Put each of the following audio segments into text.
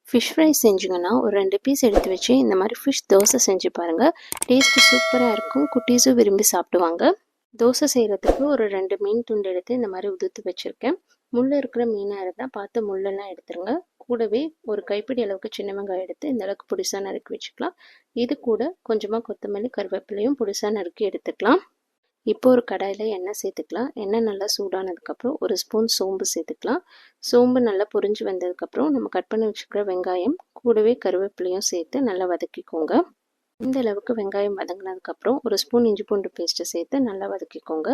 Fish fry செஞ்சிங்கன்னா ஒரு 2 piece எடுத்து வச்சு இந்த மாதிரி ஃபிஷ் தோசை செஞ்சு பாருங்கள். டேஸ்ட்டு சூப்பராக இருக்கும். குட்டீஸும் விரும்பி சாப்பிடுவாங்க. தோசை செய்கிறதுக்கு ஒரு 2 மீன் துண்டு எடுத்து இந்த மாதிரி உதுத்து வச்சுருக்கேன். முள் இருக்கிற மீனாக இருந்தால் பார்த்து முள்ளெல்லாம் எடுத்துருங்க. கூடவே ஒரு கைப்பிடி அளவுக்கு சின்ன வெங்காயம் எடுத்து இந்த அளவுக்கு பொடிசாக நறுக்கி வச்சுக்கலாம். இது கூட கொஞ்சமாக கொத்தமல்லி கருவேப்பிலையும் பொடிசாக நறுக்கி எடுத்துக்கலாம். இப்போ ஒரு கடாயில் எண்ணெய் சேர்த்துக்கலாம். எண்ணெய் நல்லா சூடானதுக்கப்புறம் ஒரு ஸ்பூன் சோம்பு சேர்த்துக்கலாம். சோம்பு நல்லா பொரிஞ்சு வந்ததுக்கப்புறம் நம்ம கட் பண்ணி வச்சுக்கிற வெங்காயம் கூடவே கருவேப்பிலையும் சேர்த்து நல்லா வதக்கிக்கோங்க. இந்த அளவுக்கு வெங்காயம் வதங்கினதுக்கப்புறம் ஒரு ஸ்பூன் இஞ்சி பூண்டு பேஸ்ட்டை சேர்த்து நல்லா வதக்கிக்கோங்க.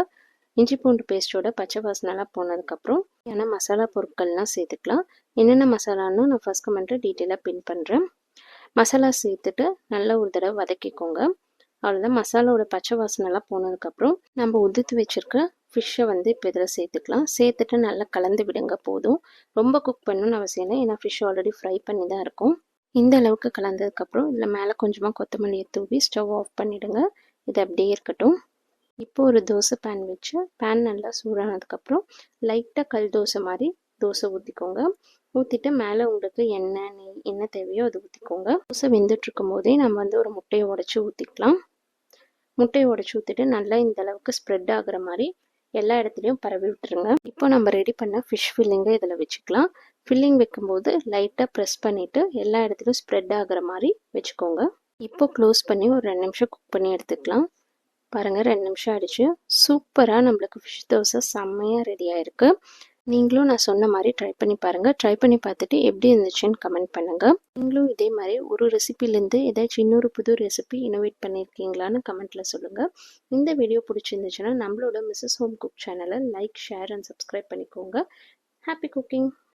இஞ்சி பூண்டு பேஸ்ட்டோட பச்சை வாசனைலாம் போனதுக்கப்புறம் ஏன்னா மசாலா பொருட்கள்லாம் சேர்த்துக்கலாம். என்னென்ன மசாலான்னு நான் ஃபர்ஸ்ட் கமெண்ட்டில் டீட்டெயிலாக பின் பண்ணுறேன். மசாலா சேர்த்துட்டு நல்லா ஒரு தடவை வதக்கிக்கோங்க. அவ்வளோதான். மசாலாவோட பச்சை வாசனைலாம் போனதுக்கப்புறம் நம்ம உதுத்து வச்சுருக்க ஃபிஷ்ஷை இப்போ இதில் சேர்த்துக்கலாம். சேர்த்துட்டு நல்லா கலந்து விடுங்க. போதும், ரொம்ப குக் பண்ணணும்னு அவசியம் இல்லை, ஏன்னா ஃபிஷ் ஆல்ரெடி ஃப்ரை பண்ணி தான் இருக்கும். இந்த அளவுக்கு கலந்ததுக்கப்புறம் இதில் மேலே கொஞ்சமாக கொத்தமல்லியை தூவி ஸ்டவ் ஆஃப் பண்ணிவிடுங்க. இது அப்படியே இருக்கட்டும். இப்போ ஒரு தோசை பேன் வச்சு பேன் நல்லா சூடானதுக்கப்புறம் லைட்டாக கல் தோசை மாதிரி தோசை ஊற்றிக்கோங்க. ஊற்றிட்டு மேலே உங்களுக்கு எண்ணெய் நெய் என்ன தேவையோ அது ஊற்றிக்கோங்க. தோசை வெந்துட்டுருக்கும் போதே நம்ம ஒரு முட்டையை உடச்சி ஊற்றிக்கலாம். முட்டையை உடச்சி ஊற்றிட்டு நல்லா இந்த அளவுக்கு ஸ்ப்ரெட் ஆகுற மாதிரி எல்லா இடத்துலையும் பரவி விட்டுருங்க. இப்போ நம்ம ரெடி பண்ண ஃபிஷ் ஃபில்லிங்கை இதில் வச்சுக்கலாம். ஃபில்லிங் வைக்கும்போது லைட்டாக ப்ரெஸ் பண்ணிவிட்டு எல்லா இடத்துலையும் ஸ்ப்ரெட் ஆகுற மாதிரி வச்சுக்கோங்க. இப்போ க்ளோஸ் பண்ணி ஒரு 2 நிமிஷம் குக் பண்ணி எடுத்துக்கலாம். பாருங்கள், 2 நிமிஷம் ஆயிடுச்சு. சூப்பராக நம்மளுக்கு ஃபிஷ் தோசை செம்மையாக ரெடி ஆயிருக்கு. நீங்களும் நான் சொன்ன மாதிரி ட்ரை பண்ணி பாருங்கள். ட்ரை பண்ணி பார்த்துட்டு எப்படி இருந்துச்சுன்னு கமெண்ட் பண்ணுங்கள். நீங்களும் இதே மாதிரி ஒரு ரெசிபிலேருந்து ஏதாச்சும் இன்னொரு புது ரெசிபி இன்னோவேட் பண்ணியிருக்கீங்களான்னு கமெண்ட்டில் சொல்லுங்கள். இந்த வீடியோ பிடிச்சிருந்துச்சுன்னா நம்மளோட மிஸ்ஸஸ் ஹோம் குக் சேனலை லைக், ஷேர் அண்ட் சப்ஸ்கிரைப் பண்ணிக்கோங்க. Happy cooking.